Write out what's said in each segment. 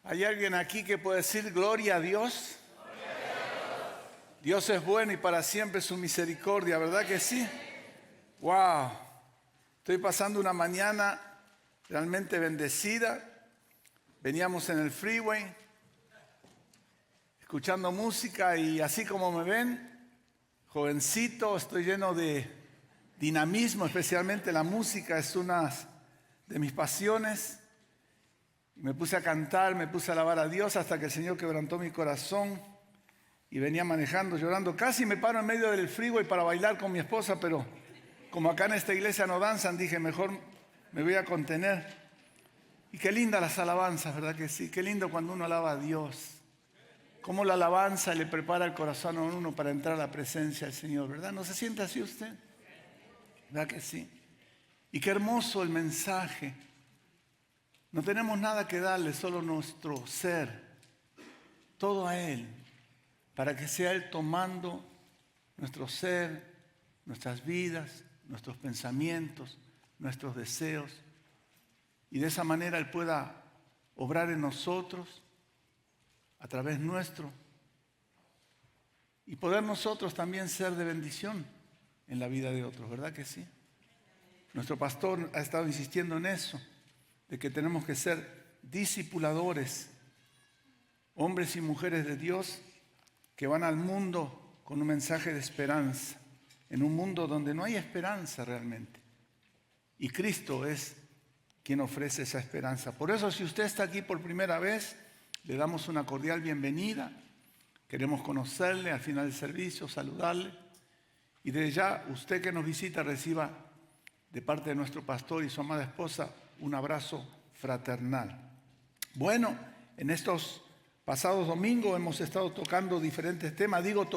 ¿Hay alguien aquí que puede decir gloria a Dios? Dios es bueno y para siempre su misericordia, ¿verdad que sí? ¡Wow! Estoy pasando una mañana realmente bendecida. Veníamos en el freeway, escuchando música y así como me ven, jovencito, estoy lleno de dinamismo, especialmente la música es una de mis pasiones. Me puse a cantar, me puse a alabar a Dios hasta que el Señor quebrantó mi corazón y venía manejando, llorando. Casi me paro en medio del freeway para bailar con mi esposa, pero como acá en esta iglesia no danzan, dije mejor me voy a contener. Y qué lindas las alabanzas, ¿verdad que sí? Qué lindo cuando uno alaba a Dios. Cómo la alabanza le prepara el corazón a uno para entrar a la presencia del Señor, ¿verdad? ¿No se siente así usted? ¿Verdad que sí? Y qué hermoso el mensaje. No tenemos nada que darle, solo nuestro ser, todo a Él, para que sea Él tomando nuestro ser, nuestras vidas, nuestros pensamientos, nuestros deseos, y de esa manera Él pueda obrar en nosotros, a través nuestro, y poder nosotros también ser de bendición en la vida de otros, ¿verdad que sí? Nuestro pastor ha estado insistiendo en eso, de que tenemos que ser discipuladores, hombres y mujeres de Dios que van al mundo con un mensaje de esperanza, en un mundo donde no hay esperanza realmente. Y Cristo es quien ofrece esa esperanza. Por eso, si usted está aquí por primera vez, le damos una cordial bienvenida. Queremos conocerle al final del servicio, saludarle. Y desde ya, usted que nos visita, reciba de parte de nuestro pastor y su amada esposa un abrazo fraternal. Bueno, en estos pasados domingos hemos estado tocando diferentes temas. Digo,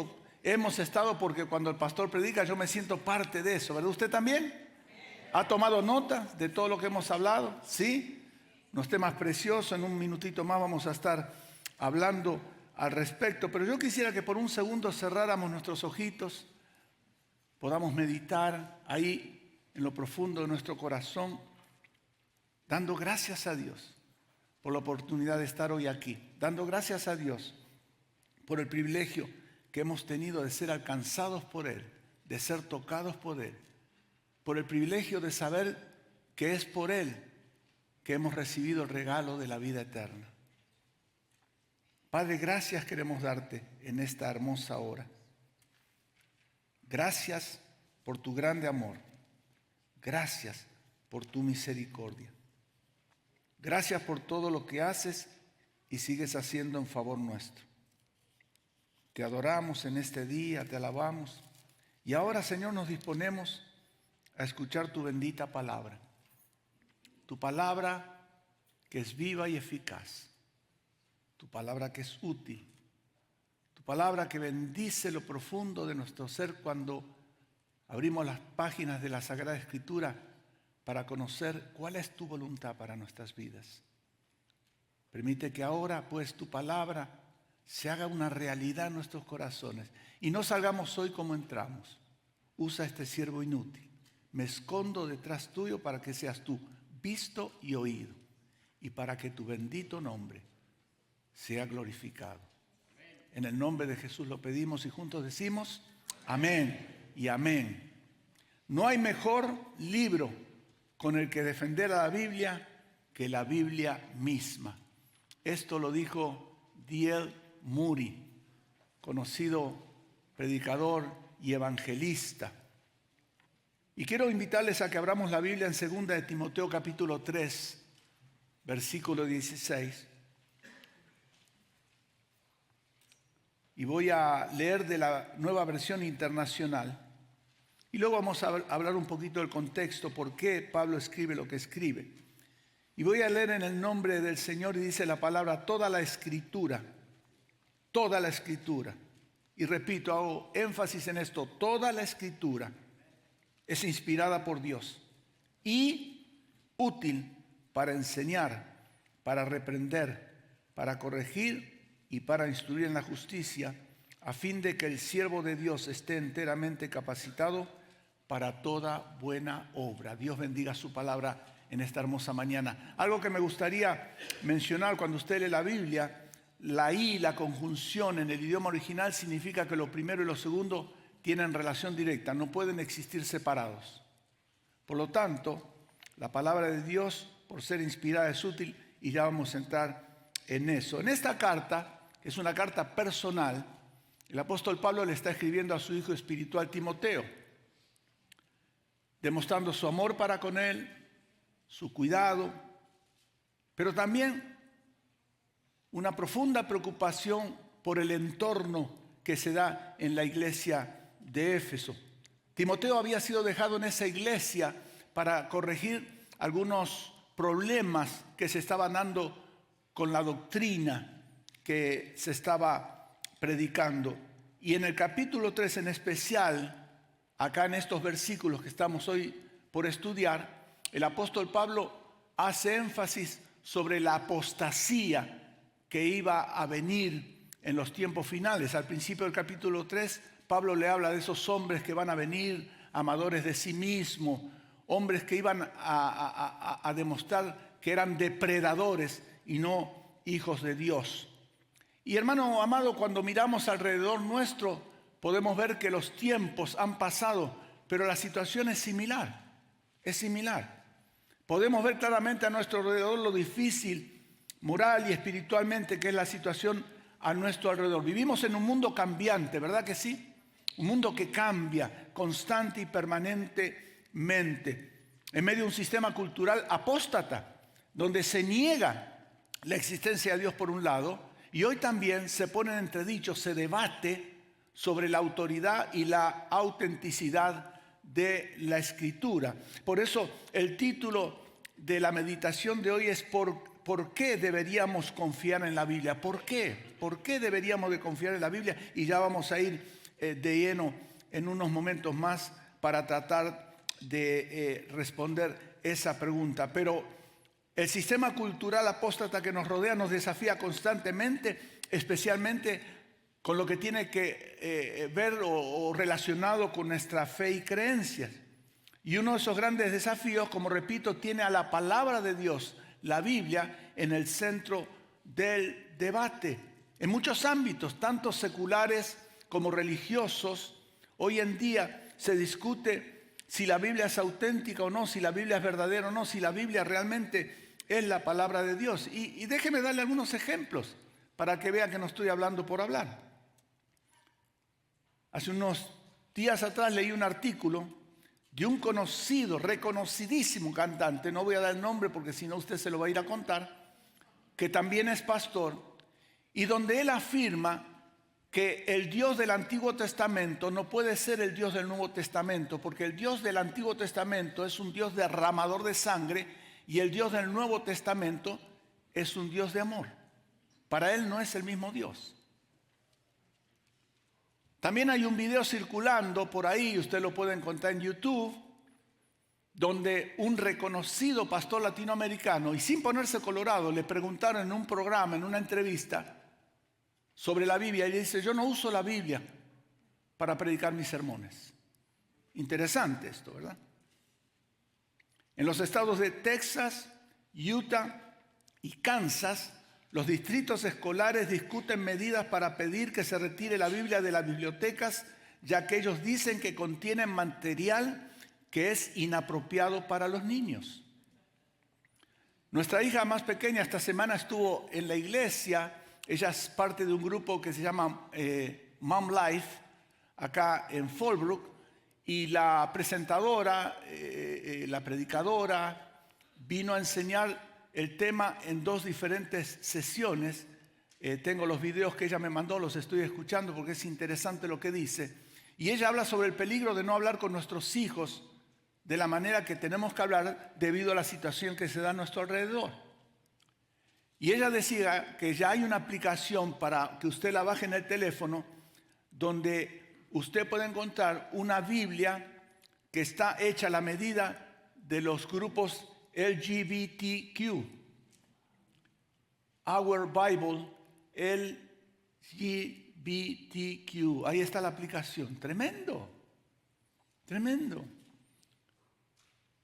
hemos estado porque cuando el pastor predica yo me siento parte de eso, ¿verdad? ¿Usted también? ¿Ha tomado nota de todo lo que hemos hablado? ¿Sí? Unos temas preciosos. En un minutito más vamos a estar hablando al respecto. Pero yo quisiera que por un segundo cerráramos nuestros ojitos, podamos meditar ahí en lo profundo de nuestro corazón, dando gracias a Dios por la oportunidad de estar hoy aquí, dando gracias a Dios por el privilegio que hemos tenido de ser alcanzados por Él, de ser tocados por Él, por el privilegio de saber que es por Él que hemos recibido el regalo de la vida eterna. Padre, gracias queremos darte en esta hermosa hora. Gracias por tu grande amor. Gracias por tu misericordia. Gracias por todo lo que haces y sigues haciendo en favor nuestro. Te adoramos en este día, te alabamos. Y ahora, Señor, nos disponemos a escuchar tu bendita palabra. Tu palabra que es viva y eficaz. Tu palabra que es útil. Tu palabra que bendice lo profundo de nuestro ser cuando abrimos las páginas de la Sagrada Escritura para conocer cuál es tu voluntad para nuestras vidas. Permite que ahora, pues, tu palabra se haga una realidad en nuestros corazones y no salgamos hoy como entramos. Usa este siervo inútil. Me escondo detrás tuyo para que seas tú visto y oído y para que tu bendito nombre sea glorificado. En el nombre de Jesús lo pedimos y juntos decimos amén y amén. No hay mejor libro con el que defender a la Biblia que la Biblia misma. Esto lo dijo D.L. Moody, conocido predicador y evangelista. Y quiero invitarles a que abramos la Biblia en 2 de Timoteo capítulo 3, versículo 16. Y voy a leer de la Nueva Versión Internacional. Y luego vamos a hablar un poquito del contexto, por qué Pablo escribe lo que escribe. Y voy a leer en el nombre del Señor y dice la palabra, toda la Escritura. Y repito, hago énfasis en esto, toda la Escritura es inspirada por Dios y útil para enseñar, para reprender, para corregir y para instruir en la justicia, a fin de que el siervo de Dios esté enteramente capacitado para toda buena obra. Dios bendiga su palabra en esta hermosa mañana. Algo que me gustaría mencionar cuando usted lee la Biblia, la I, la conjunción en el idioma original significa que lo primero y lo segundo tienen relación directa, no pueden existir separados. Por lo tanto, la palabra de Dios, por ser inspirada, es útil y ya vamos a entrar en eso. En esta carta, que es una carta personal, el apóstol Pablo le está escribiendo a su hijo espiritual Timoteo, demostrando su amor para con él, su cuidado, pero también una profunda preocupación por el entorno que se da en la iglesia de Éfeso. Timoteo había sido dejado en esa iglesia para corregir algunos problemas que se estaban dando con la doctrina que se estaba predicando. Y en el capítulo 3 en especial, acá en estos versículos que estamos hoy por estudiar, el apóstol Pablo hace énfasis sobre la apostasía que iba a venir en los tiempos finales. Al principio del capítulo 3, Pablo le habla de esos hombres que van a venir, amadores de sí mismos, hombres que iban a demostrar que eran depredadores y no hijos de Dios. Y hermano amado, cuando miramos alrededor nuestro, podemos ver que los tiempos han pasado, pero la situación es similar, es similar. Podemos ver claramente a nuestro alrededor lo difícil, moral y espiritualmente, que es la situación a nuestro alrededor. Vivimos en un mundo cambiante, ¿verdad que sí? Un mundo que cambia constante y permanentemente, en medio de un sistema cultural apóstata, donde se niega la existencia de Dios por un lado, y hoy también se pone en entredicho, se debate sobre la autoridad y la autenticidad de la Escritura. Por eso el título de la meditación de hoy es ¿por qué deberíamos confiar en la Biblia? ¿Por qué? ¿Por qué deberíamos de confiar en la Biblia? Y ya vamos a ir de lleno en unos momentos más para tratar de responder esa pregunta. Pero el sistema cultural apóstata que nos rodea nos desafía constantemente, especialmente con lo que tiene que ver o relacionado con nuestra fe y creencias. Y uno de esos grandes desafíos, como repito, tiene a la palabra de Dios, la Biblia, en el centro del debate. En muchos ámbitos, tanto seculares como religiosos, hoy en día se discute si la Biblia es auténtica o no, si la Biblia es verdadera o no, si la Biblia realmente es la palabra de Dios. Y déjeme darle algunos ejemplos para que vea que no estoy hablando por hablar. Hace unos días atrás leí un artículo de un conocido, reconocidísimo cantante, no voy a dar el nombre porque si no usted se lo va a ir a contar, que también es pastor, y donde él afirma que el Dios del Antiguo Testamento no puede ser el Dios del Nuevo Testamento, porque el Dios del Antiguo Testamento es un Dios derramador de sangre y el Dios del Nuevo Testamento es un Dios de amor. Para él no es el mismo Dios. También hay un video circulando por ahí, usted lo puede encontrar en YouTube, donde un reconocido pastor latinoamericano, y sin ponerse colorado, le preguntaron en un programa, en una entrevista, sobre la Biblia, y dice: yo no uso la Biblia para predicar mis sermones. Interesante esto, ¿verdad? En los estados de Texas, Utah y Kansas, los distritos escolares discuten medidas para pedir que se retire la Biblia de las bibliotecas, ya que ellos dicen que contienen material que es inapropiado para los niños. Nuestra hija más pequeña esta semana estuvo en la iglesia. Ella es parte de un grupo que se llama Mom Life, acá en Fallbrook, y la presentadora, la predicadora, vino a enseñar el tema en 2 diferentes sesiones. Tengo los videos que ella me mandó, los estoy escuchando porque es interesante lo que dice. Y ella habla sobre el peligro de no hablar con nuestros hijos de la manera que tenemos que hablar debido a la situación que se da a nuestro alrededor. Y ella decía que ya hay una aplicación para que usted la baje en el teléfono, donde usted puede encontrar una Biblia que está hecha a la medida de los grupos LGBTQ. Our Bible, LGBTQ. Ahí está la aplicación. Tremendo, tremendo.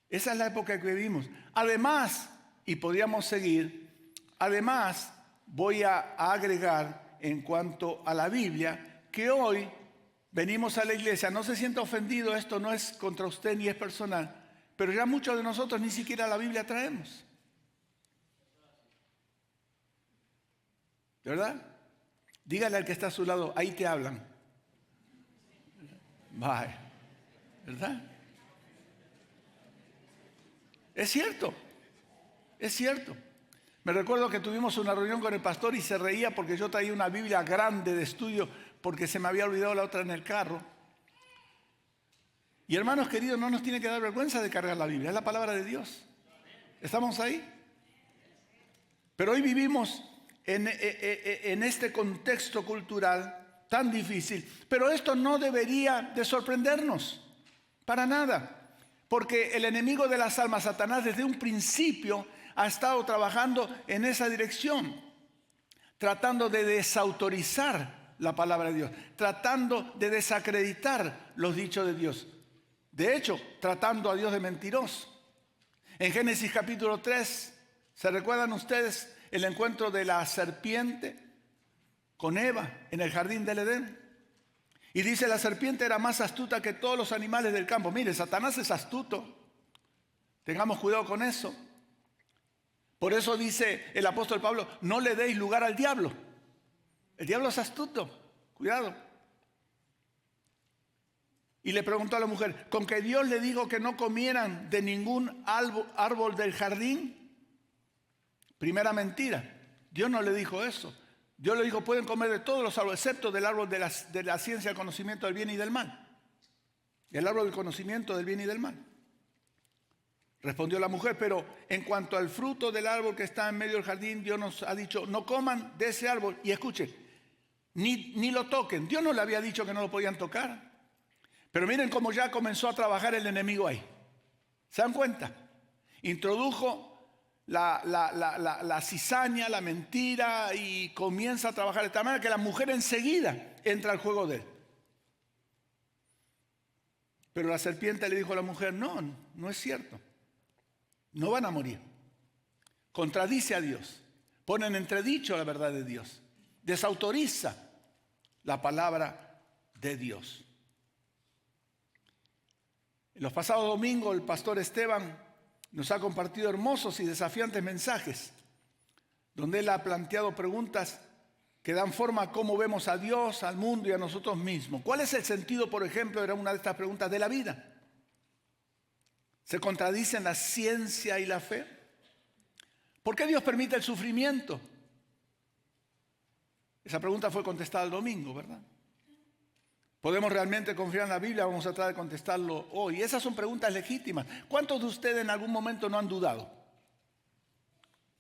Esa es la época que vivimos. Además, y podríamos seguir, además voy a agregar en cuanto a la Biblia, que hoy venimos a la iglesia, no se sienta ofendido, esto no es contra usted ni es personal, pero ya muchos de nosotros ni siquiera la Biblia traemos. ¿De verdad? Dígale al que está a su lado, ahí te hablan. Vaya, ¿verdad? Es cierto, es cierto. Me recuerdo que tuvimos una reunión con el pastor y se reía porque yo traía una Biblia grande de estudio porque se me había olvidado la otra en el carro. Y hermanos queridos, no nos tiene que dar vergüenza de cargar la Biblia, es la palabra de Dios. ¿Estamos ahí? Pero hoy vivimos en este contexto cultural tan difícil. Pero esto no debería de sorprendernos, para nada. Porque el enemigo de las almas, Satanás, desde un principio ha estado trabajando en esa dirección, tratando de desautorizar la palabra de Dios, tratando de desacreditar los dichos de Dios. De hecho, tratando a Dios de mentiroso. En Génesis capítulo 3, ¿se recuerdan ustedes el encuentro de la serpiente con Eva en el jardín del Edén? Y dice, la serpiente era más astuta que todos los animales del campo. Mire, Satanás es astuto. Tengamos cuidado con eso. Por eso dice el apóstol Pablo, no le deis lugar al diablo. El diablo es astuto. Cuidado. Y le preguntó a la mujer, ¿con que Dios le dijo que no comieran de ningún árbol del jardín? Primera mentira. Dios no le dijo eso. Dios le dijo, pueden comer de todos los árboles, excepto del árbol de la ciencia del conocimiento del bien y del mal. El árbol del conocimiento del bien y del mal. Respondió la mujer, pero en cuanto al fruto del árbol que está en medio del jardín, Dios nos ha dicho, no coman de ese árbol. Y escuchen, ni lo toquen. Dios no le había dicho que no lo podían tocar. Pero miren cómo ya comenzó a trabajar el enemigo ahí. ¿Se dan cuenta? Introdujo la cizaña, la mentira y comienza a trabajar de tal manera que la mujer enseguida entra al juego de él. Pero la serpiente le dijo a la mujer, no es cierto. No van a morir. Contradice a Dios. Pone en entredicho la verdad de Dios. Desautoriza la palabra de Dios. En los pasados domingos el pastor Esteban nos ha compartido hermosos y desafiantes mensajes, donde él ha planteado preguntas que dan forma a cómo vemos a Dios, al mundo y a nosotros mismos. ¿Cuál es el sentido, por ejemplo, era una de estas preguntas, de la vida? ¿Se contradicen la ciencia y la fe? ¿Por qué Dios permite el sufrimiento? Esa pregunta fue contestada el domingo, ¿verdad? ¿Podemos realmente confiar en la Biblia? Vamos a tratar de contestarlo hoy. Esas son preguntas legítimas. ¿Cuántos de ustedes en algún momento no han dudado?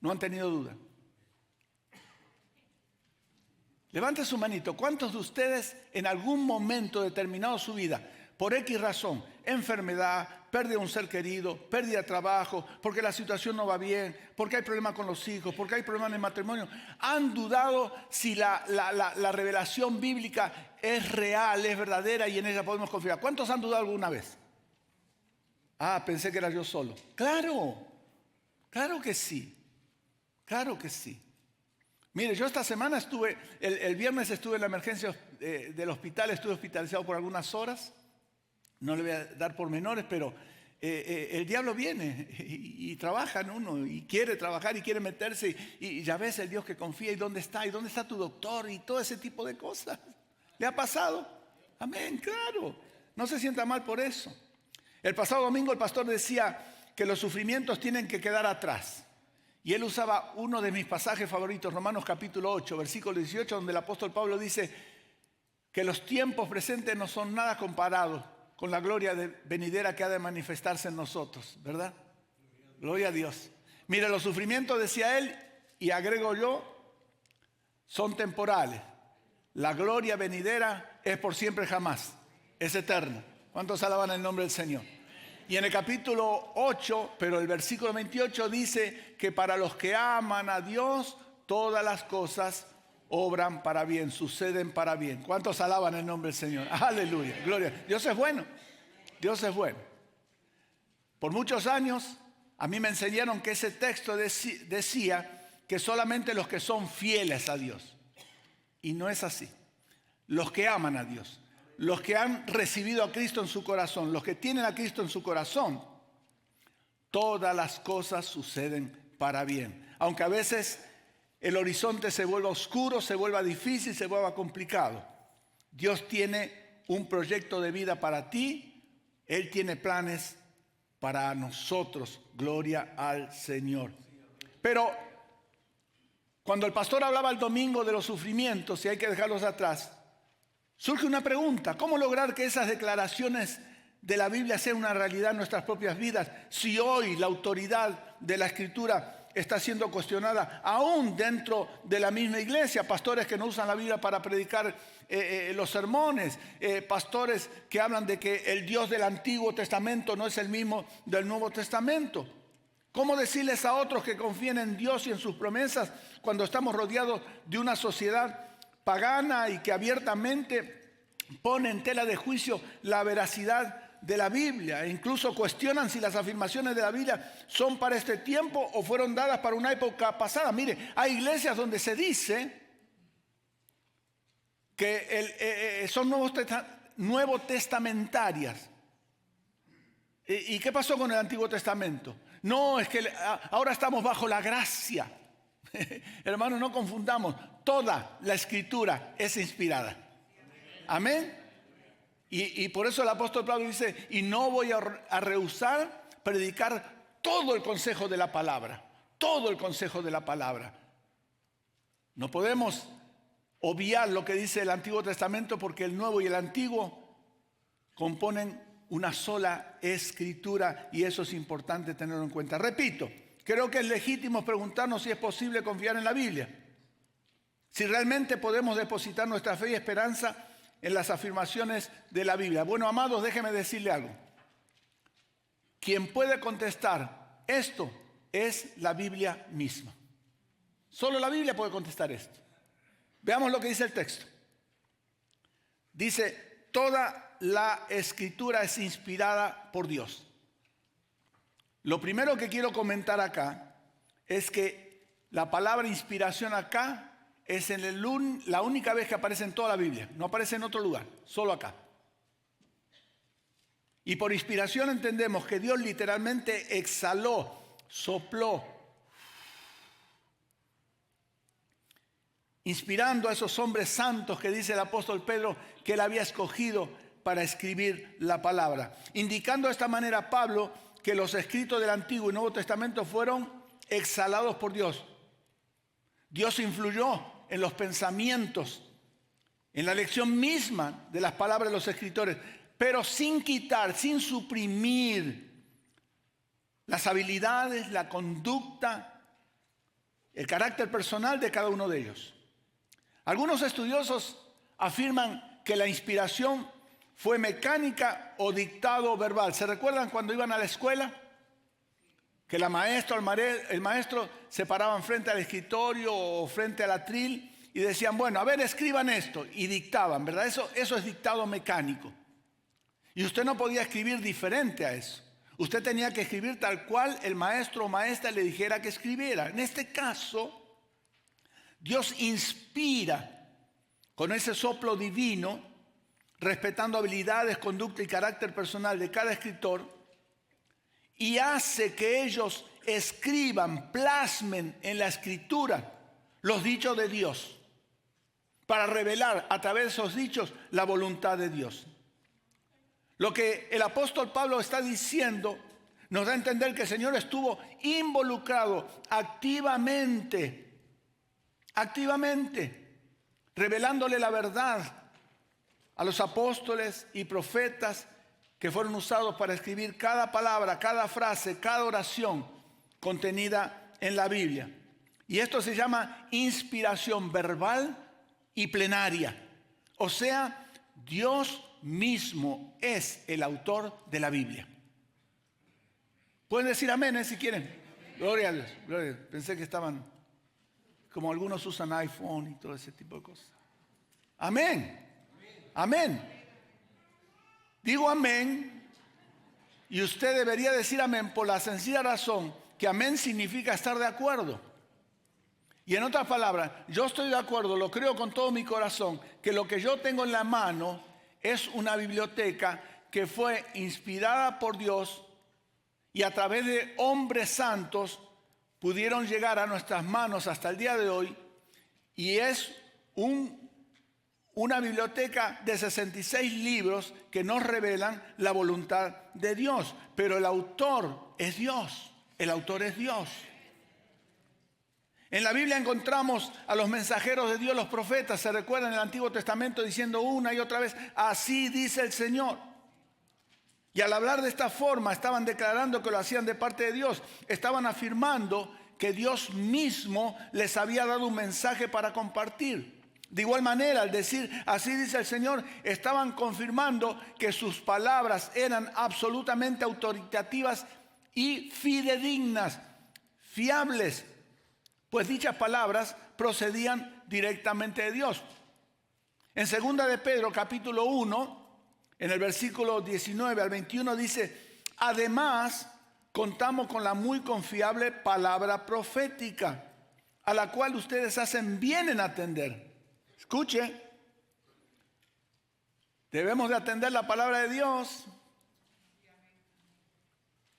¿No han tenido duda? Levante su manito. ¿Cuántos de ustedes en algún momento determinado de su vida, por X razón, enfermedad, pérdida de un ser querido, pérdida de trabajo, porque la situación no va bien, porque hay problemas con los hijos, porque hay problemas en el matrimonio, han dudado si la revelación bíblica es real, es verdadera y en ella podemos confiar? ¿Cuántos han dudado alguna vez? Pensé que era yo solo. Claro que sí, claro que sí. Mire, yo esta semana estuve, el viernes estuve en la emergencia del hospital, estuve hospitalizado por algunas horas. No le voy a dar pormenores, pero el diablo viene y trabaja en uno y quiere trabajar y quiere meterse y ya ves el Dios que confía y dónde está tu doctor y todo ese tipo de cosas. ¿Le ha pasado? Amén, claro. No se sienta mal por eso. El pasado domingo el pastor decía que los sufrimientos tienen que quedar atrás. Y él usaba uno de mis pasajes favoritos, Romanos capítulo 8, versículo 18, donde el apóstol Pablo dice que los tiempos presentes no son nada comparados con la gloria venidera que ha de manifestarse en nosotros, ¿verdad? Gloria a Dios. Mire, los sufrimientos, decía él, y agrego yo, son temporales. La gloria venidera es por siempre jamás, es eterna. ¿Cuántos alaban el nombre del Señor? Y en el capítulo 8, pero el versículo 28 dice que para los que aman a Dios, todas las cosas obran para bien, suceden para bien. ¿Cuántos alaban el nombre del Señor? Aleluya, gloria. Dios es bueno, Dios es bueno. Por muchos años a mí me enseñaron que ese texto decía que solamente los que son fieles a Dios. Y no es así. Los que aman a Dios, los que han recibido a Cristo en su corazón, los que tienen a Cristo en su corazón, todas las cosas suceden para bien. Aunque a veces el horizonte se vuelva oscuro, se vuelva difícil, se vuelva complicado. Dios tiene un proyecto de vida para ti. Él tiene planes para nosotros. Gloria al Señor. Pero cuando el pastor hablaba el domingo de los sufrimientos, y hay que dejarlos atrás, surge una pregunta: ¿cómo lograr que esas declaraciones de la Biblia sean una realidad en nuestras propias vidas si hoy la autoridad de la Escritura está siendo cuestionada aún dentro de la misma iglesia? Pastores que no usan la Biblia para predicar los sermones, pastores que hablan de que el Dios del Antiguo Testamento no es el mismo del Nuevo Testamento. ¿Cómo decirles a otros que confíen en Dios y en sus promesas cuando estamos rodeados de una sociedad pagana y que abiertamente pone en tela de juicio la veracidad de la Biblia e incluso cuestionan si las afirmaciones de la Biblia son para este tiempo o fueron dadas para una época pasada? Mire, hay iglesias donde se dice que son nuevo testamentarias. ¿Y qué pasó con el Antiguo Testamento? No, es que ahora estamos bajo la gracia. Hermanos, no confundamos. Toda la Escritura es inspirada. Amén. Y por eso el apóstol Pablo dice: y no voy a rehusar predicar todo el consejo de la palabra. Todo el consejo de la palabra. No podemos obviar lo que dice el Antiguo Testamento, porque el Nuevo y el Antiguo componen una sola escritura, y eso es importante tenerlo en cuenta. Repito, creo que es legítimo preguntarnos si es posible confiar en la Biblia, si realmente podemos depositar nuestra fe y esperanza en las afirmaciones de la Biblia. Bueno, amados, déjenme decirle algo. Quien puede contestar esto es la Biblia misma. Solo la Biblia puede contestar esto. Veamos lo que dice el texto. Dice: toda la Escritura es inspirada por Dios. Lo primero que quiero comentar acá es que la palabra inspiración acá es la única vez que aparece en toda la Biblia. No aparece en otro lugar, solo acá. Y por inspiración entendemos que Dios literalmente exhaló, sopló, inspirando a esos hombres santos que dice el apóstol Pedro que él había escogido para escribir la palabra. Indicando de esta manera Pablo que los escritos del Antiguo y Nuevo Testamento fueron exhalados por Dios. Dios influyó en los pensamientos, en la lección misma de las palabras de los escritores, pero sin quitar, sin suprimir las habilidades, la conducta, el carácter personal de cada uno de ellos. Algunos estudiosos afirman que la inspiración fue mecánica o dictado verbal. ¿Se recuerdan cuando iban a la escuela? Que la maestra o el maestro se paraban frente al escritorio o frente al atril y decían: bueno, a ver, escriban esto, y dictaban, ¿verdad? Eso es dictado mecánico. Y usted no podía escribir diferente a eso. Usted tenía que escribir tal cual el maestro o maestra le dijera que escribiera. En este caso, Dios inspira con ese soplo divino, respetando habilidades, conducta y carácter personal de cada escritor, y hace que ellos escriban, plasmen en la Escritura los dichos de Dios, para revelar a través de esos dichos la voluntad de Dios. Lo que el apóstol Pablo está diciendo nos da a entender que el Señor estuvo involucrado activamente, revelándole la verdad a los apóstoles y profetas que fueron usados para escribir cada palabra, cada frase, cada oración contenida en la Biblia. Y esto se llama inspiración verbal y plenaria. O sea, Dios mismo es el autor de la Biblia. Pueden decir amén, si quieren. Gloria a Dios, gloria a Dios. Pensé que estaban, como algunos usan iPhone y todo ese tipo de cosas. Amén. Amén. Digo amén Y usted debería decir amén por la sencilla razón que amén significa estar de acuerdo. Y en otras palabras, yo estoy de acuerdo, lo creo con todo mi corazón, que lo que yo tengo en la mano es una biblioteca que fue inspirada por Dios y a través de hombres santos pudieron llegar a nuestras manos hasta el día de hoy, y es una biblioteca de 66 libros que nos revelan la voluntad de Dios. Pero el autor es Dios. El autor es Dios. En la Biblia encontramos a los mensajeros de Dios, los profetas, se recuerdan en el Antiguo Testamento diciendo una y otra vez, así dice el Señor. Y al hablar de esta forma estaban declarando que lo hacían de parte de Dios. Estaban afirmando que Dios mismo les había dado un mensaje para compartir. De igual manera, al decir así dice el Señor, estaban confirmando que sus palabras eran absolutamente autoritativas y fidedignas, fiables, pues dichas palabras procedían directamente de Dios. En 2 de Pedro, capítulo 1, en el versículo 19 al 21 dice, además contamos con la muy confiable palabra profética, a la cual ustedes hacen bien en atender. Escuche, debemos de atender la palabra de Dios.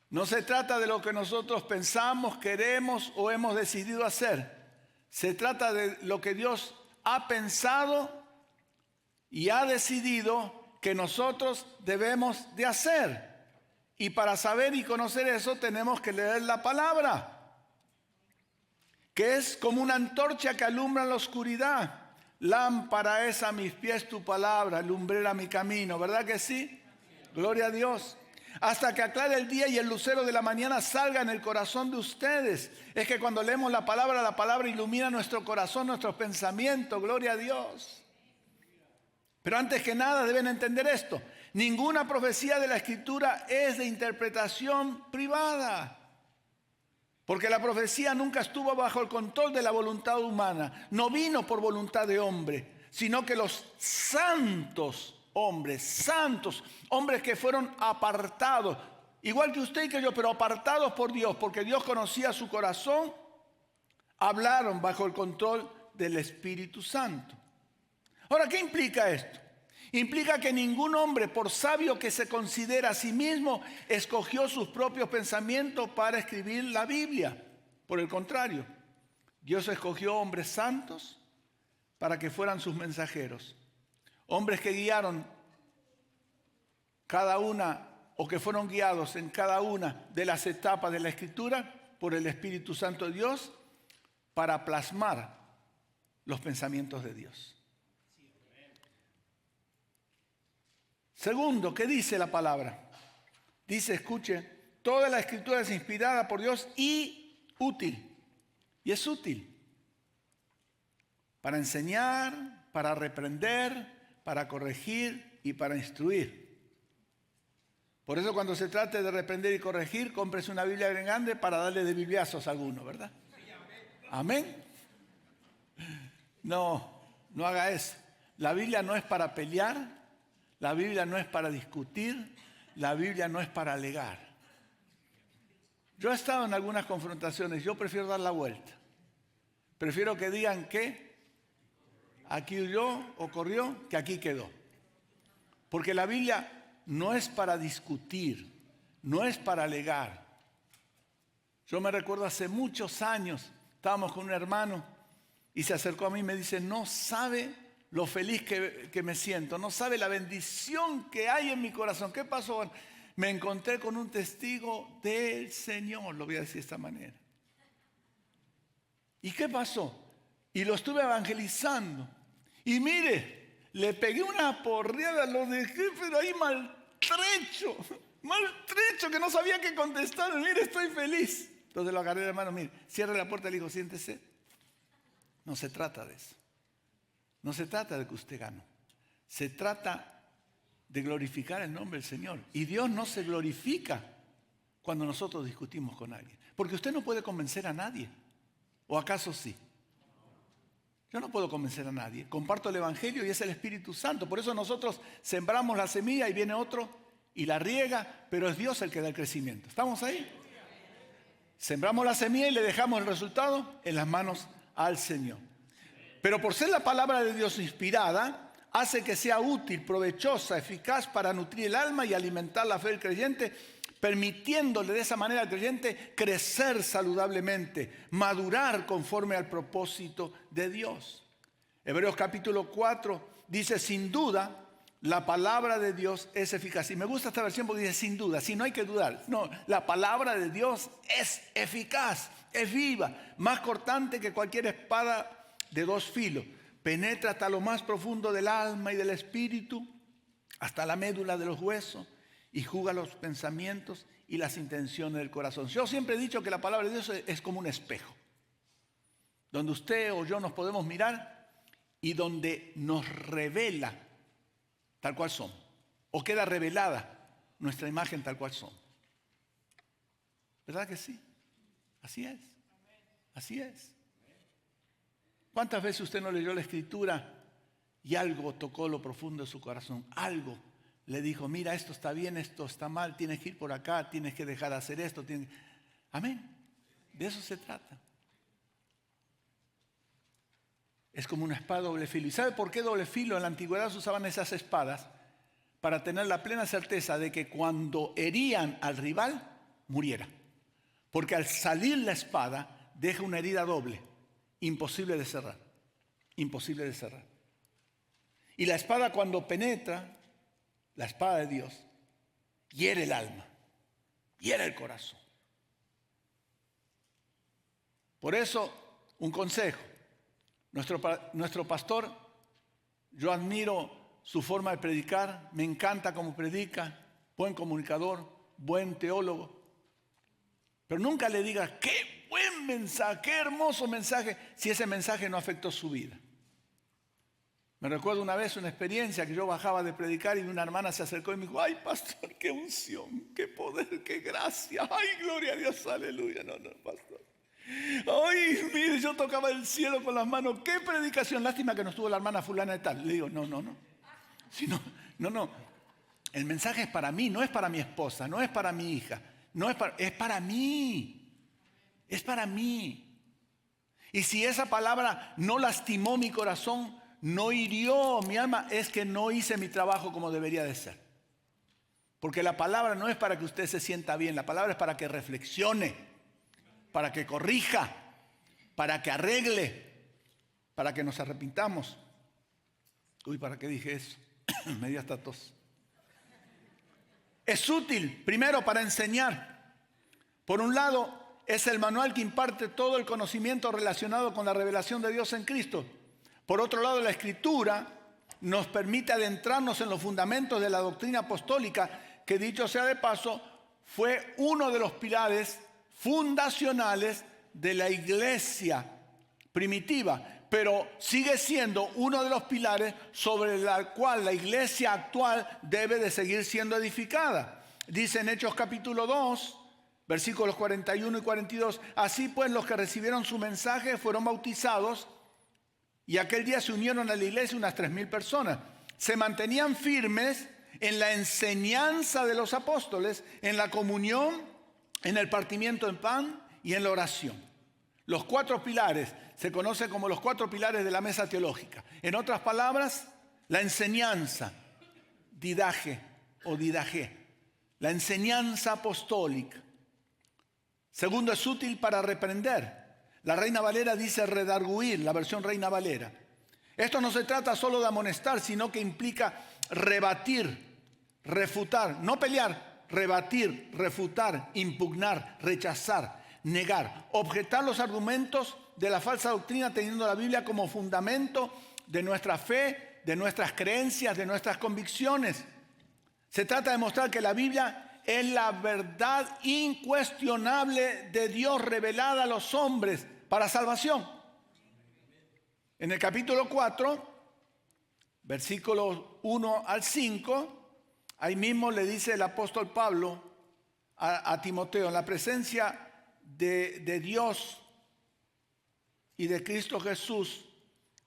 No se trata de lo que nosotros pensamos, queremos o hemos decidido hacer. Se trata de lo que Dios ha pensado y ha decidido que nosotros debemos de hacer. Y para saber y conocer eso tenemos que leer la palabra, que es como una antorcha que alumbra en la oscuridad. Lámpara es a mis pies tu palabra, lumbrera mi camino. ¿Verdad que sí? Gloria a Dios. Hasta que aclare el día y el lucero de la mañana salga en el corazón de ustedes. Es que cuando leemos la palabra ilumina nuestro corazón, nuestros pensamientos. Gloria a Dios. Pero antes que nada deben entender esto. Ninguna profecía de la Escritura es de interpretación privada. Porque la profecía nunca estuvo bajo el control de la voluntad humana. No vino por voluntad de hombre, sino que los santos hombres que fueron apartados, igual que usted y que yo, pero apartados por Dios, porque Dios conocía su corazón, hablaron bajo el control del Espíritu Santo. Ahora, ¿qué implica esto? Implica que ningún hombre, por sabio que se considera a sí mismo, escogió sus propios pensamientos para escribir la Biblia. Por el contrario, Dios escogió hombres santos para que fueran sus mensajeros. Hombres que guiaron cada una o que fueron guiados en cada una de las etapas de la Escritura por el Espíritu Santo de Dios para plasmar los pensamientos de Dios. Segundo, ¿qué dice la palabra? Dice, escuche, toda la Escritura es inspirada por Dios y útil. Y es útil para enseñar, para reprender, para corregir y para instruir. Por eso cuando se trate de reprender y corregir, cómprese una Biblia bien grande para darle de bibliazos a alguno, ¿verdad? Amén. No haga eso. La Biblia no es para pelear, la Biblia no es para discutir, la Biblia no es para alegar. Yo he estado en algunas confrontaciones, yo prefiero dar la vuelta. Prefiero que digan que aquí huyó o corrió, que aquí quedó. Porque la Biblia no es para discutir, no es para alegar. Yo me recuerdo hace muchos años, estábamos con un hermano y se acercó a mí y me dice, no sabe lo feliz que me siento, no sabe la bendición que hay en mi corazón. ¿Qué pasó? Me encontré con un testigo del Señor, lo voy a decir de esta manera. ¿Y qué pasó? Y lo estuve evangelizando. Y mire, le pegué una porreada, lo dejé, pero ahí maltrecho, que no sabía qué contestar. Mire, estoy feliz. Entonces lo agarré de la mano, mire, cierre la puerta y le digo, siéntese. No se trata de eso. No se trata de que usted ganó. Se trata de glorificar el nombre del Señor. Y Dios no se glorifica cuando nosotros discutimos con alguien. Porque usted no puede convencer a nadie. ¿O acaso sí? Yo no puedo convencer a nadie. Comparto el Evangelio y es el Espíritu Santo. Por eso nosotros sembramos la semilla y viene otro y la riega, pero es Dios el que da el crecimiento. ¿Estamos ahí? Sembramos la semilla y le dejamos el resultado en las manos al Señor. Pero por ser la palabra de Dios inspirada, hace que sea útil, provechosa, eficaz para nutrir el alma y alimentar la fe del creyente, permitiéndole de esa manera al creyente crecer saludablemente, madurar conforme al propósito de Dios. Hebreos capítulo 4 dice, sin duda, la palabra de Dios es eficaz. Y me gusta esta versión porque dice sin duda, si no hay que dudar. No, la palabra de Dios es eficaz, es viva, más cortante que cualquier espada de dos filos. Penetra hasta lo más profundo del alma y del espíritu, hasta la médula de los huesos, y juzga los pensamientos y las intenciones del corazón. Yo siempre he dicho que la palabra de Dios es como un espejo, donde usted o yo nos podemos mirar y donde nos revela tal cual somos, o queda revelada nuestra imagen tal cual somos. ¿Verdad que sí? Así es. Así es. ¿Cuántas veces usted no leyó la Escritura y algo tocó lo profundo de su corazón? Algo le dijo, mira, esto está bien, esto está mal, tienes que ir por acá, tienes que dejar de hacer esto. Amén. De eso se trata. Es como una espada doble filo. ¿Y sabe por qué doble filo? En la antigüedad se usaban esas espadas para tener la plena certeza de que cuando herían al rival, muriera. Porque al salir la espada, deja una herida doble, imposible de cerrar. Imposible de cerrar. Y la espada cuando penetra, la espada de Dios, hiere el alma, hiere el corazón. Por eso, un consejo. Nuestro pastor, yo admiro su forma de predicar, me encanta cómo predica, buen comunicador, buen teólogo. Pero nunca le diga, qué buen mensaje, qué hermoso mensaje, si ese mensaje no afectó su vida. Me recuerdo una vez una experiencia que yo bajaba de predicar y una hermana se acercó y me dijo, ay pastor, qué unción, qué poder, qué gracia, ay gloria a Dios, aleluya. No, pastor. Ay, mire, yo tocaba el cielo con las manos. ¡Qué predicación! Lástima que no estuvo la hermana fulana de tal. Le digo, no. No. El mensaje es para mí, no es para mi esposa, no es para mi hija. Es para mí. Es para mí. Y si esa palabra no lastimó mi corazón, no hirió mi alma, es que no hice mi trabajo como debería de ser. Porque la palabra no es para que usted se sienta bien, la palabra es para que reflexione, para que corrija, para que arregle, para que nos arrepintamos. Uy, ¿para qué dije eso? Me dio hasta tos. Es útil, primero, para enseñar. Por un lado, es el manual que imparte todo el conocimiento relacionado con la revelación de Dios en Cristo. Por otro lado, la Escritura nos permite adentrarnos en los fundamentos de la doctrina apostólica, que dicho sea de paso, fue uno de los pilares fundacionales de la iglesia primitiva, pero sigue siendo uno de los pilares sobre el cual la iglesia actual debe de seguir siendo edificada. Dice en Hechos capítulo 2, versículos 41 y 42, así pues los que recibieron su mensaje fueron bautizados y aquel día se unieron a la iglesia unas 3,000 personas. Se mantenían firmes en la enseñanza de los apóstoles, en la comunión, en el partimiento del pan y en la oración. Los 4 pilares se conocen como los 4 pilares de la mesa teológica. En otras palabras, la enseñanza, didaje o didagé, la enseñanza apostólica. Segundo, es útil para reprender. La Reina Valera dice redarguir, la versión Reina Valera. Esto no se trata solo de amonestar, sino que implica rebatir, refutar, no pelear, rebatir, refutar, impugnar, rechazar, negar, objetar los argumentos de la falsa doctrina teniendo la Biblia como fundamento de nuestra fe, de nuestras creencias, de nuestras convicciones. Se trata de mostrar que la Biblia es la verdad incuestionable de Dios revelada a los hombres para salvación. En el capítulo 4, versículos 1 al 5, ahí mismo le dice el apóstol Pablo a Timoteo, en la presencia de Dios y de Cristo Jesús,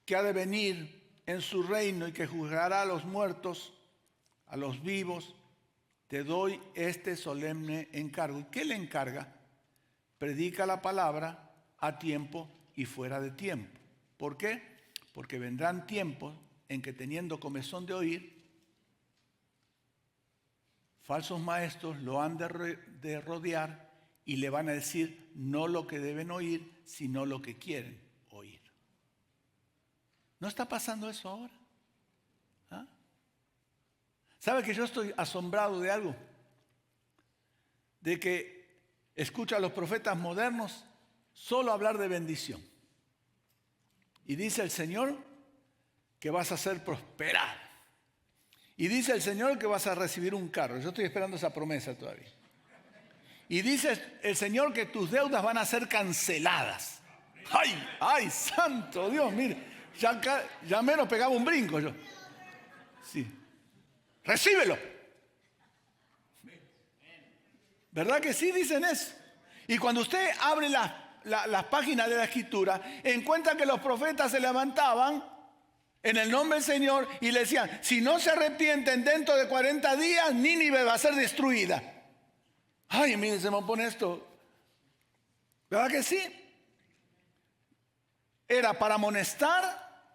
que ha de venir en su reino y que juzgará a los muertos, a los vivos, te doy este solemne encargo. ¿Y qué le encarga? Predica la palabra a tiempo y fuera de tiempo. ¿Por qué? Porque vendrán tiempos en que teniendo comezón de oír, falsos maestros lo han de rodear y le van a decir no lo que deben oír, sino lo que quieren oír. ¿No está pasando eso ahora? ¿Ah? ¿Sabe que yo estoy asombrado de algo? De que escucho a los profetas modernos solo hablar de bendición. Y dice el Señor que vas a ser prosperado. Y dice el Señor que vas a recibir un carro. Yo estoy esperando esa promesa todavía. Y dice el Señor que tus deudas van a ser canceladas. ¡Ay, ay, santo Dios! Mire, ya menos pegaba un brinco yo. Sí. ¡Recíbelo! ¿Verdad que sí dicen eso? Y cuando usted abre las páginas de la Escritura, encuentra que los profetas se levantaban en el nombre del Señor y le decían, si no se arrepienten dentro de 40 días, Nínive va a ser destruida. Ay, mire, se me pone esto. ¿Verdad que sí? Era para amonestar,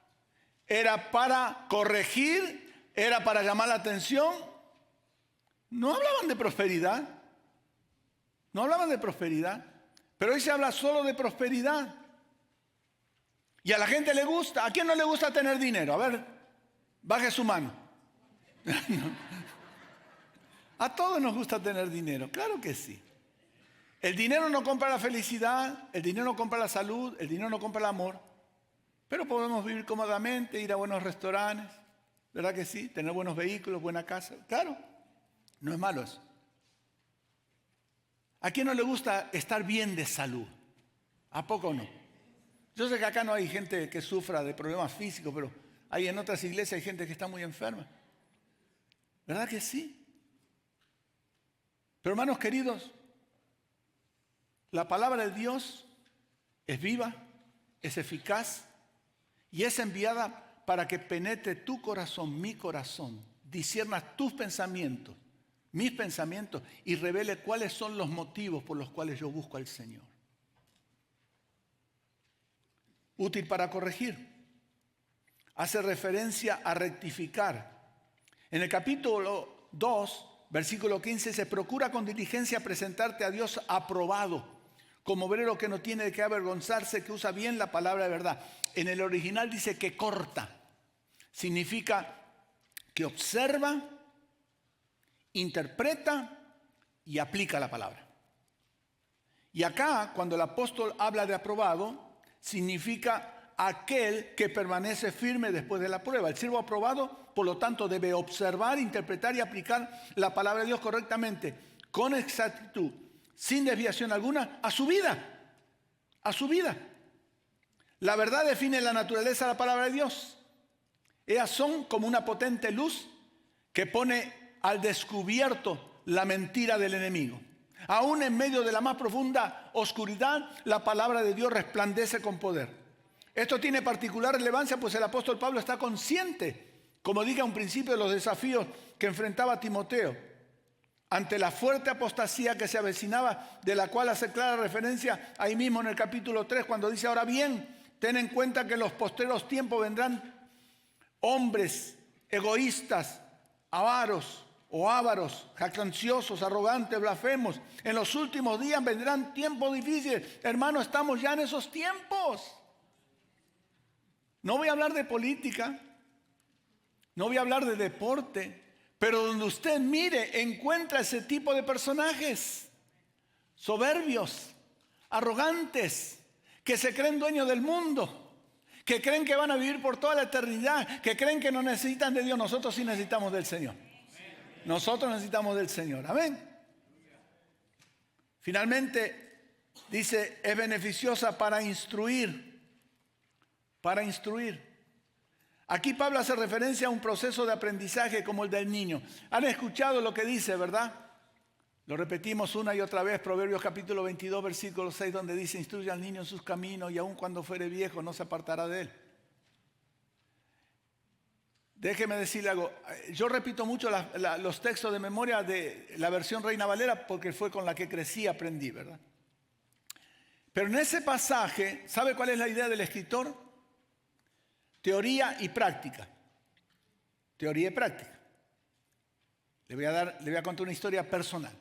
era para corregir, era para llamar la atención. No hablaban de prosperidad. No hablaban de prosperidad. Pero hoy se habla solo de prosperidad. Y a la gente le gusta. ¿A quién no le gusta tener dinero? A ver, baje su mano. A todos nos gusta tener dinero, claro que sí. El dinero no compra la felicidad, el dinero no compra la salud, el dinero no compra el amor. Pero podemos vivir cómodamente, ir a buenos restaurantes, ¿verdad que sí? Tener buenos vehículos, buena casa. Claro, no es malo eso. ¿A quién no le gusta estar bien de salud? ¿A poco no? Yo sé que acá no hay gente que sufra de problemas físicos, pero hay en otras iglesias hay gente que está muy enferma. ¿Verdad que sí? Pero hermanos queridos, la palabra de Dios es viva, es eficaz y es enviada para que penetre tu corazón, mi corazón, discierna tus pensamientos, mis pensamientos y revele cuáles son los motivos por los cuales yo busco al Señor. Útil para corregir. Hace referencia a rectificar. En el capítulo 2, versículo 15, se procura con diligencia presentarte a Dios aprobado, como obrero que no tiene de qué avergonzarse, que usa bien la palabra de verdad. En el original dice que corta. Significa que observa, interpreta y aplica la palabra. Y acá, cuando el apóstol habla de aprobado, significa aquel que permanece firme después de la prueba. El siervo aprobado, por lo tanto, debe observar, interpretar y aplicar la palabra de Dios correctamente, con exactitud, sin desviación alguna, a su vida. A su vida. La verdad define la naturaleza de la palabra de Dios. Ellas son como una potente luz que pone al descubierto la mentira del enemigo. Aún en medio de la más profunda oscuridad, la palabra de Dios resplandece con poder. Esto tiene particular relevancia, pues el apóstol Pablo está consciente, como dije a un principio, de los desafíos que enfrentaba Timoteo ante la fuerte apostasía que se avecinaba, de la cual hace clara referencia ahí mismo en el capítulo 3, cuando dice, ahora bien, ten en cuenta que en los postreros tiempos vendrán hombres egoístas, avaros o ávaros, jactanciosos, arrogantes, blasfemos. En los últimos días vendrán tiempos difíciles. Hermano, estamos ya en esos tiempos. No voy a hablar de política, no voy a hablar de deporte, pero donde usted mire, encuentra ese tipo de personajes, soberbios, arrogantes, que se creen dueños del mundo, que creen que van a vivir por toda la eternidad, que creen que no necesitan de Dios. Nosotros sí necesitamos del Señor. Nosotros necesitamos del Señor. Amén. Finalmente, dice, es beneficiosa para instruir. Para instruir. Aquí Pablo hace referencia a un proceso de aprendizaje como el del niño. Han escuchado lo que dice, ¿verdad? Lo repetimos una y otra vez, Proverbios capítulo 22, versículo 6, donde dice, instruye al niño en sus caminos y aun cuando fuere viejo no se apartará de él. Déjeme decirle algo. Yo repito mucho los textos de memoria de la versión Reina Valera porque fue con la que crecí y aprendí, ¿verdad? Pero en ese pasaje, ¿sabe cuál es la idea del escritor? Teoría y práctica. Teoría y práctica. Le voy a contar una historia personal.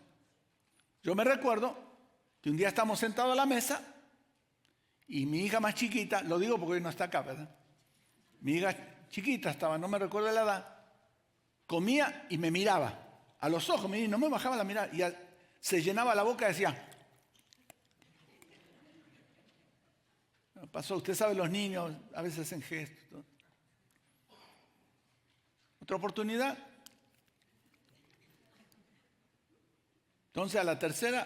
Yo me recuerdo que un día estamos sentados a la mesa y mi hija más chiquita, lo digo porque hoy no está acá, ¿verdad? Mi hija chiquita estaba, no me recuerdo la edad, comía y me miraba a los ojos, no me bajaba la mirada y se llenaba la boca y decía, pasó, usted sabe, los niños a veces hacen gestos. Otra oportunidad. Entonces a la tercera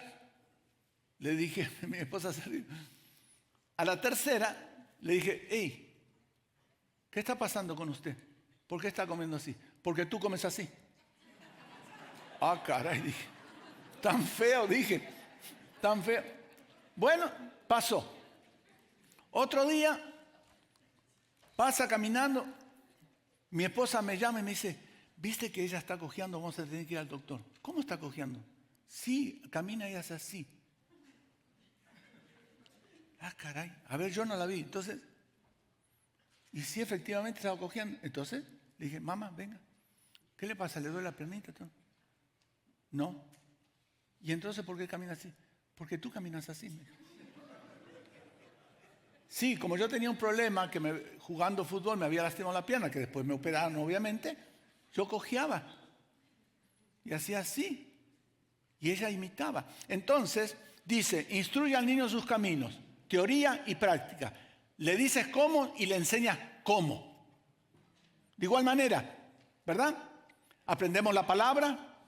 le dije, mi esposa se rió. A la tercera le dije, hey, ¿qué está pasando con usted? ¿Por qué está comiendo así? Porque tú comes así. Ah, caray, dije. Tan feo, dije. Tan feo. Bueno, pasó. Otro día, pasa caminando. Mi esposa me llama y me dice, ¿viste que ella está cojeando? Vamos a tener que ir al doctor. ¿Cómo está cojeando? Sí, camina y hace así. Ah, caray. A ver, yo no la vi. Entonces, y sí, efectivamente estaba cojeando. Entonces, le dije, mamá, venga. ¿Qué le pasa? ¿Le duele la piernita? No. ¿Y entonces por qué camina así? Porque tú caminas así. Sí, como yo tenía un problema que jugando fútbol me había lastimado la pierna, que después me operaron obviamente, yo cojeaba. Y hacía así. Y ella imitaba. Entonces, dice, instruye al niño sus caminos. Teoría y práctica. Le dices cómo y le enseñas cómo. De igual manera, ¿verdad? Aprendemos la palabra,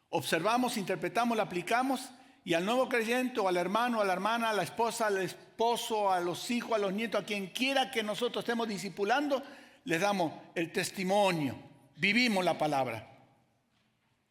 observamos, interpretamos, la aplicamos y al nuevo creyente o al hermano, a la hermana, a la esposa, al esposo, a los hijos, a los nietos, a quien quiera que nosotros estemos discipulando, les damos el testimonio. Vivimos la palabra.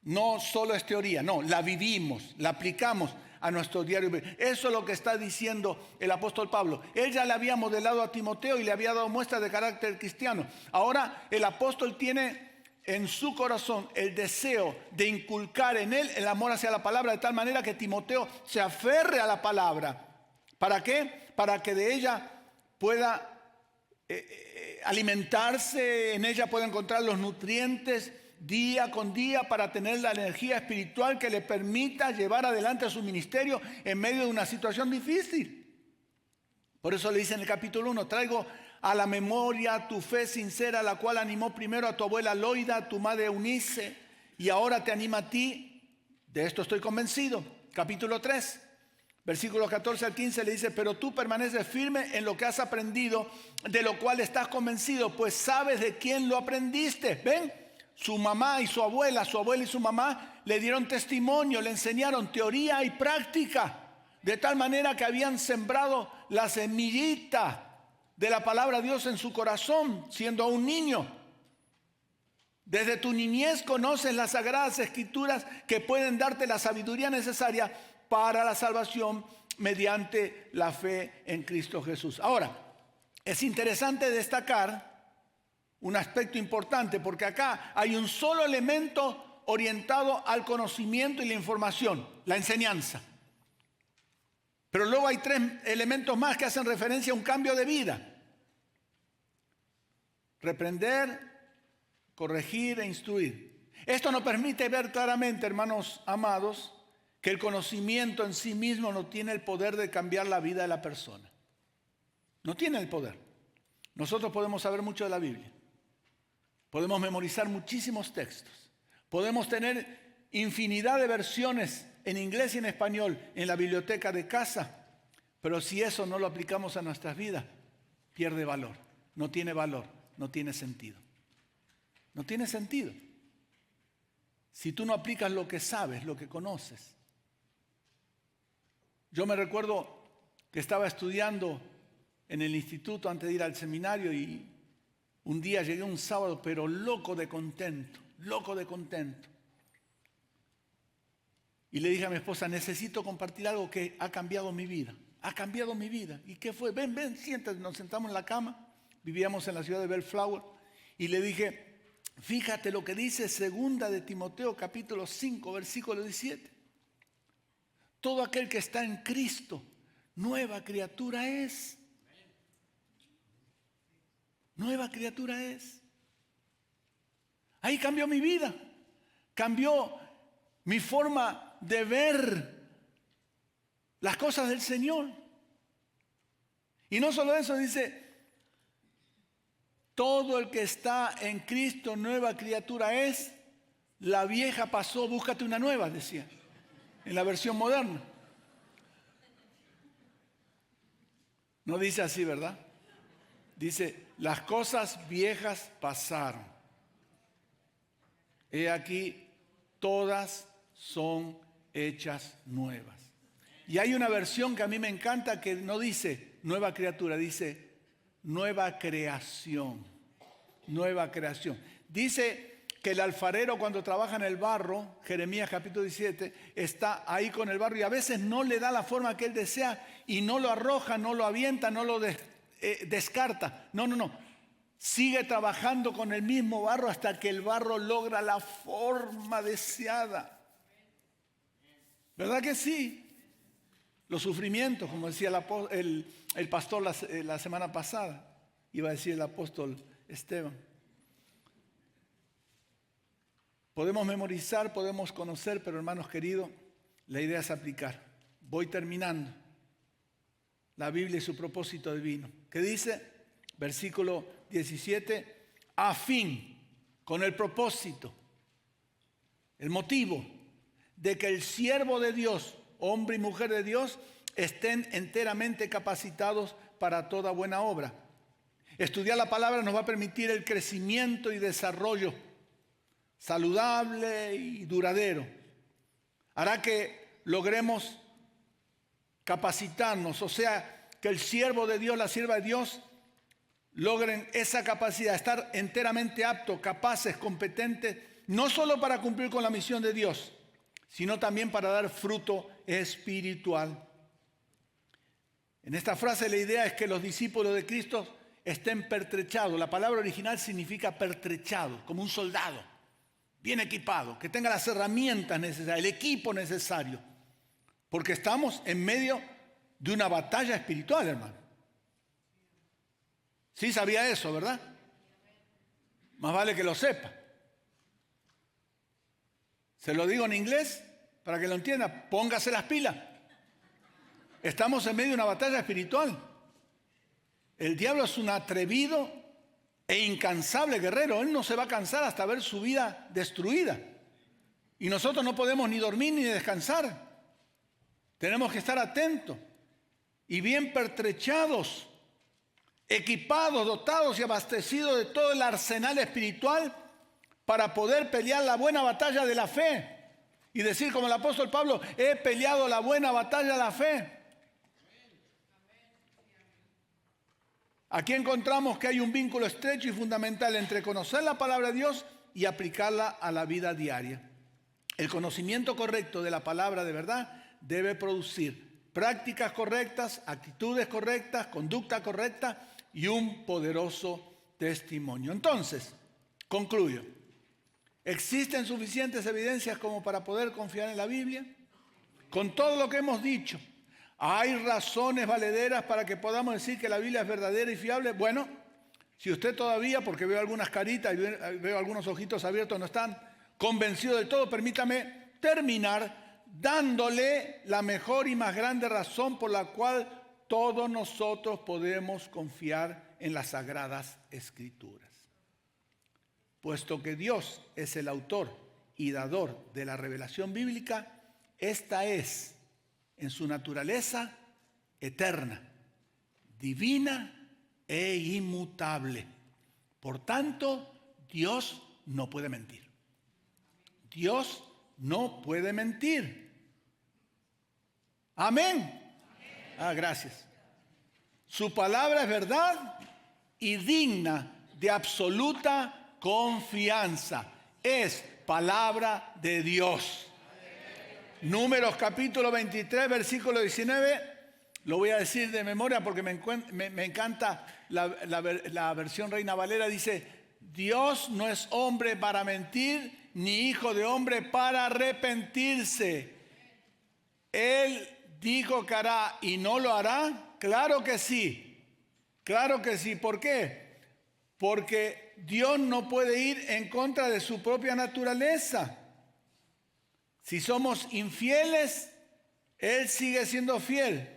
No solo es teoría, no, la vivimos, la aplicamos a nuestro diario. Eso es lo que está diciendo el apóstol Pablo. Él ya le había modelado a Timoteo y le había dado muestras de carácter cristiano. Ahora el apóstol tiene en su corazón el deseo de inculcar en él el amor hacia la palabra, de tal manera que Timoteo se aferre a la palabra. ¿Para qué? Para que de ella pueda alimentarse, en ella pueda encontrar los nutrientes día con día para tener la energía espiritual que le permita llevar adelante su ministerio en medio de una situación difícil. Por eso le dice en el capítulo 1, traigo a la memoria tu fe sincera, la cual animó primero a tu abuela Loida, a tu madre Eunice, y ahora te anima a ti. De esto estoy convencido. Capítulo 3, versículos 14 al 15 le dice, pero tú permaneces firme en lo que has aprendido, de lo cual estás convencido, pues sabes de quién lo aprendiste. ¿Ven? Su mamá y su abuela y su mamá le dieron testimonio, le enseñaron teoría y práctica, de tal manera que habían sembrado la semillita de la palabra de Dios en su corazón, siendo aún niño. Desde tu niñez conoces las sagradas escrituras que pueden darte la sabiduría necesaria para la salvación mediante la fe en Cristo Jesús. Ahora, es interesante destacar un aspecto importante, porque acá hay un solo elemento orientado al conocimiento y la información, la enseñanza. Pero luego hay 3 elementos más que hacen referencia a un cambio de vida. Reprender, corregir e instruir. Esto nos permite ver claramente, hermanos amados, que el conocimiento en sí mismo no tiene el poder de cambiar la vida de la persona. No tiene el poder. Nosotros podemos saber mucho de la Biblia. Podemos memorizar muchísimos textos. Podemos tener infinidad de versiones en inglés y en español en la biblioteca de casa. Pero si eso no lo aplicamos a nuestras vidas, pierde valor. No tiene valor, no tiene sentido. No tiene sentido. Si tú no aplicas lo que sabes, lo que conoces. Yo me recuerdo que estaba estudiando en el instituto antes de ir al seminario y un día llegué un sábado, pero loco de contento. Y le dije a mi esposa, necesito compartir algo que ha cambiado mi vida. Ha cambiado mi vida. ¿Y qué fue? Ven, siéntate. Nos sentamos en la cama. Vivíamos en la ciudad de Bellflower. Y le dije, Fíjate lo que dice 2 de Timoteo capítulo 5, versículo 17. Todo aquel que está en Cristo, nueva criatura es. Nueva criatura es. Ahí cambió mi vida. Cambió mi forma de ver las cosas del Señor. Y no solo eso, dice, todo el que está en Cristo, nueva criatura es. La vieja pasó, búscate una nueva, decía, en la versión moderna. No dice así, ¿verdad? Dice, las cosas viejas pasaron. He aquí, todas son hechas nuevas. Y hay una versión que a mí me encanta que no dice nueva criatura, dice nueva creación. Nueva creación. Dice que el alfarero cuando trabaja en el barro, Jeremías capítulo 17, está ahí con el barro y a veces no le da la forma que él desea y no lo arroja, no lo avienta, no lo descarta. No. Sigue trabajando con el mismo barro hasta que el barro logra la forma deseada. ¿Verdad que sí? Los sufrimientos, como decía el pastor la semana pasada, iba a decir el apóstol Esteban. Podemos memorizar, podemos conocer, pero hermanos queridos, la idea es aplicar. Voy terminando. La Biblia y su propósito divino. ¿Qué dice? Versículo 17. A fin, con el propósito, el motivo de que el siervo de Dios, hombre y mujer de Dios, estén enteramente capacitados para toda buena obra. Estudiar la palabra nos va a permitir el crecimiento y desarrollo saludable y duradero. Hará que logremos capacitarnos, o sea, que el siervo de Dios, la sierva de Dios, logren esa capacidad, estar enteramente aptos, capaces, competentes, no solo para cumplir con la misión de Dios, sino también para dar fruto espiritual. En esta frase la idea es que los discípulos de Cristo estén pertrechados. La palabra original significa pertrechado, como un soldado, bien equipado, que tenga las herramientas necesarias, el equipo necesario, porque estamos en medio de una batalla espiritual, hermano. Sí sabía eso, ¿verdad? Más vale que lo sepa. Se lo digo en inglés para que lo entienda. Póngase las pilas. Estamos en medio de una batalla espiritual. El diablo es un atrevido e incansable guerrero. Él no se va a cansar hasta ver su vida destruida. Y nosotros no podemos ni dormir ni descansar. Tenemos que estar atentos y bien pertrechados, equipados, dotados y abastecidos de todo el arsenal espiritual para poder pelear la buena batalla de la fe. Y decir como el apóstol Pablo, he peleado la buena batalla de la fe. Aquí encontramos que hay un vínculo estrecho y fundamental entre conocer la palabra de Dios y aplicarla a la vida diaria. El conocimiento correcto de la palabra de verdad debe producir prácticas correctas, actitudes correctas, conducta correcta y un poderoso testimonio. Entonces, concluyo. ¿Existen suficientes evidencias como para poder confiar en la Biblia? Con todo lo que hemos dicho, ¿hay razones valederas para que podamos decir que la Biblia es verdadera y fiable? Bueno, si usted todavía, porque veo algunas caritas y veo algunos ojitos abiertos, no están convencidos del todo, permítame terminar dándole la mejor y más grande razón por la cual todos nosotros podemos confiar en las Sagradas Escrituras. Puesto que Dios es el autor y dador de la revelación bíblica, esta es, en su naturaleza, eterna, divina e inmutable. Por tanto, Dios no puede mentir. Dios no puede mentir. Amén. Gracias. Su palabra es verdad y digna de absoluta confianza. Es palabra de Dios. Números capítulo 23, versículo 19. Lo voy a decir de memoria porque me encanta la versión Reina Valera. Dice, Dios no es hombre para mentir, ni hijo de hombre para arrepentirse. Él dijo que hará y no lo hará. Claro que sí. Claro que sí. ¿Por qué? Porque Dios no puede ir en contra de su propia naturaleza. Si somos infieles, Él sigue siendo fiel,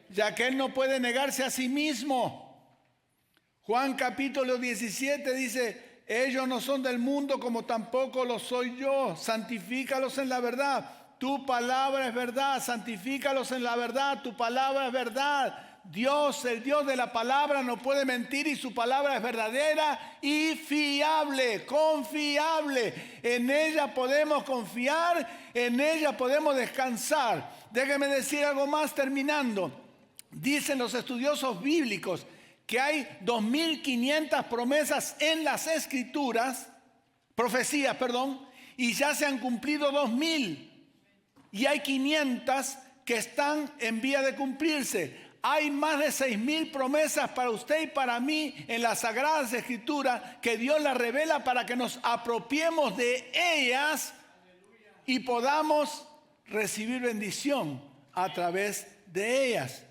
ya que Él no puede negarse a sí mismo. Juan capítulo 17 dice, ellos no son del mundo como tampoco lo soy yo. Santifícalos en la verdad. Tu palabra es verdad. Santifícalos en la verdad. Tu palabra es verdad. Dios, el Dios de la palabra, no puede mentir y su palabra es verdadera y fiable, confiable. En ella podemos confiar, en ella podemos descansar. Déjeme decir algo más terminando. Dicen los estudiosos bíblicos que hay 2.500 promesas en las Escrituras, profecías, y ya se han cumplido 2.000. Y hay 500 que están en vía de cumplirse. Hay más de 6.000 promesas para usted y para mí en las Sagradas Escrituras que Dios las revela para que nos apropiemos de ellas y podamos recibir bendición a través de ellas.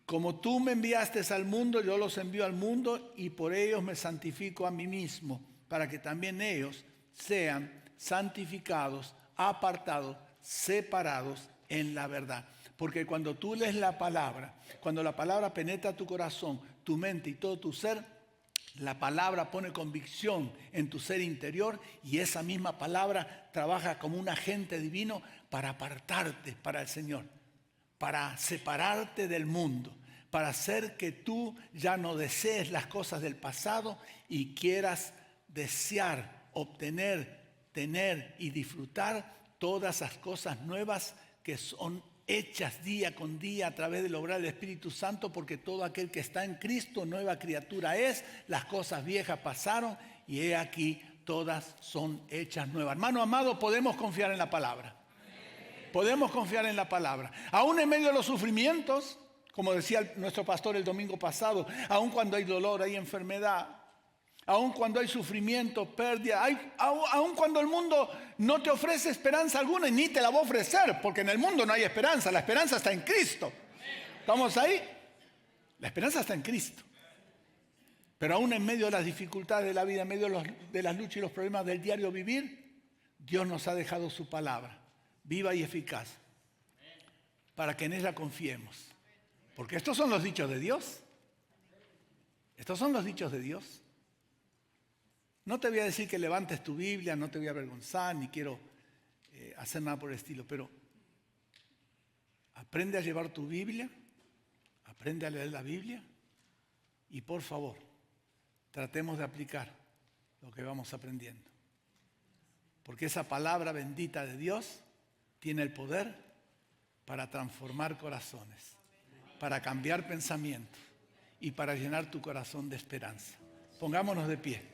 Como tú me enviaste al mundo, yo los envío al mundo y por ellos me santifico a mí mismo, para que también ellos sean santificados, apartados, separados en la verdad. Porque cuando tú lees la palabra, cuando la palabra penetra tu corazón, tu mente y todo tu ser, la palabra pone convicción en tu ser interior y esa misma palabra trabaja como un agente divino para apartarte para el Señor, para separarte del mundo, para hacer que tú ya no desees las cosas del pasado y quieras desear, obtener, tener y disfrutar todas las cosas nuevas que son hechas día con día a través del obrar del Espíritu Santo, porque todo aquel que está en Cristo, nueva criatura es. Las cosas viejas pasaron y he aquí, todas son hechas nuevas. Hermano amado, podemos confiar en la palabra. Podemos confiar en la palabra. Aún en medio de los sufrimientos, como decía nuestro pastor el domingo pasado, aún cuando hay dolor, hay enfermedad, aun cuando hay sufrimiento, pérdida, aun cuando el mundo no te ofrece esperanza alguna y ni te la va a ofrecer, porque en el mundo no hay esperanza, la esperanza está en Cristo. ¿Estamos ahí? La esperanza está en Cristo. Pero aún en medio de las dificultades de la vida, en medio de las luchas y los problemas del diario vivir, Dios nos ha dejado su palabra, viva y eficaz, para que en ella confiemos. Porque estos son los dichos de Dios. Estos son los dichos de Dios. No te voy a decir que levantes tu Biblia, no te voy a avergonzar, ni quiero hacer nada por el estilo, pero aprende a llevar tu Biblia, aprende a leer la Biblia y por favor, tratemos de aplicar lo que vamos aprendiendo. Porque esa palabra bendita de Dios tiene el poder para transformar corazones, para cambiar pensamientos y para llenar tu corazón de esperanza. Pongámonos de pie.